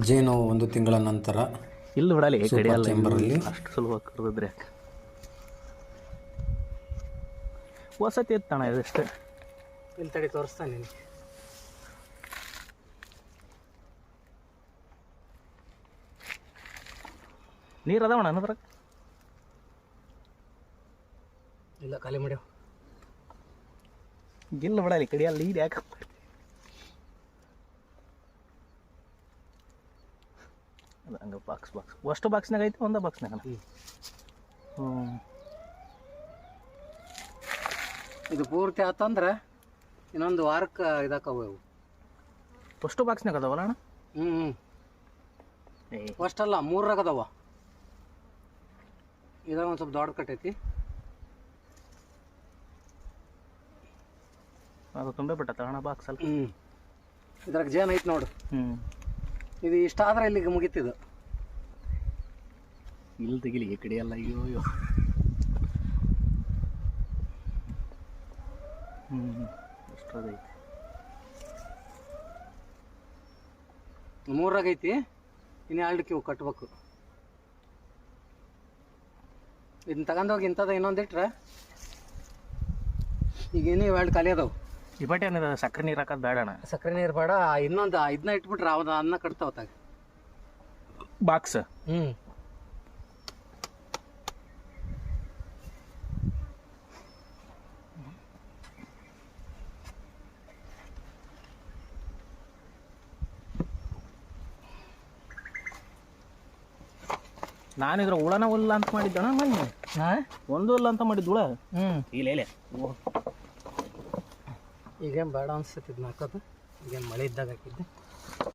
ಜೇನು 1 ತಿಂಗಳ ನಂತರ ಇಲ್ಲಿ ಬಿಡಲಿ ಕಡಿಯಲ್ಲ ಚೇಂಬರಲ್ಲಿ ಅಷ್ಟು ಸುಲಭ ಕರೆದಿದ್ರೆ ವಸತಿ ಎತ್ತಣ ಇದಷ್ಟೇ. ಇಲ್ಲಿ ತಡಿ ತೋರಿಸ್ತಾನೆ ನಿನಗೆ. ನೀರು ಅದಾವಣ ಅನ್ನೋದ್ರಾಗ ಇಲ್ಲ ಖಾಲಿ ಮಾಡ್ಯಾವ. ಗಿಲ್ಲ ಬಿಡಲಿ ಕಡಿಯಲ್ಲ ನೀರು ಯಾಕೆ ಅದು ಹಂಗೆ ಬಾಕ್ಸ್ ಅಷ್ಟು ಬಾಕ್ಸ್ನಾಗ ಐತಿ ಒಂದೇ ಬಾಕ್ಸ್ನಾಗ. ಹ್ಞೂ ಇದು ಪೂರ್ತಿ ಆತಂದ್ರೆ ಇನ್ನೊಂದು ವಾರಕ್ಕೆ ಇದಾಕವು ಇವು. ಅಷ್ಟು ಬಾಕ್ಸ್ನಾಗ ಅದಾವಲ್ಲ ಅಣ್ಣ? ಅಷ್ಟಲ್ಲ 3 ಅದಾವ. ಇದಾಗ ಒಂದು ಸ್ವಲ್ಪ ದೊಡ್ಡ ಕಟ್ಟೈತಿ. ಅದು ತುಂಬೆ ಬಿಟ್ಟತ್ತ ಅಣ್ಣ ಬಾಕ್ಸ್ ಅಲ್ಲಿ. ಇದ್ರಾಗ ಜೇನು ಐತಿ ನೋಡು. ಇದು ಇಷ್ಟ ಆದ್ರೆ ಇಲ್ಲಿಗೆ ಮುಗಿತಿದ್ದು. ಇಲ್ಲಿ ತೆಗಿಲಿ ಈ ಕಡೆ ಎಲ್ಲ. ಅಯ್ಯೋ ಅಯ್ಯೋ. ಎಷ್ಟದೈತಿ 3 ಐತಿ. ಇನ್ನು 2 ಇವು ಕಟ್ಬೇಕು. ಇದನ್ನ ತಗೊಂಡೋಗಿ ಇಂಥದ್ದು ಇನ್ನೊಂದಿಟ್ರೆ ಈಗ ಇನ್ನೂ 2 ಖಾಲಿ ಅದಾವು. ಈ ಬಟ್ಟೆ ಏನಿದೆ ಸಕ್ಕರೆ ನೀರು ಹಾಕೋದು ಬೇಡ ಅಣ್ಣ. ಸಕ್ಕರೆ ನೀರು ಬೇಡ. ಇನ್ನೊಂದು ಇದನ್ನ ಇಟ್ಬಿಟ್ರೆ ಅದ ಅನ್ನ ಕಟ್ತಾವತ್ತಾಗ ಬಾಕ್ಸ್. ನಾನಿದ್ರ ಹುಳನ ಹುಲ್ಲ ಅಂತ ಮಾಡಿದ್ದಣ ಮೊನ್ನೆ. ಒಂದು ಹುಲ್ಲ ಅಂತ ಮಾಡಿದ್ದು ಹುಳ. ಇಲ್ಲ ಈಗೇನು ಬೇಡ ಅನ್ಸತ್ತಿದ್ ಹಾಕೋದು. ಈಗೇನು ಮಳೆ ಇದ್ದಾಗ ಹಾಕಿದ್ದೆ.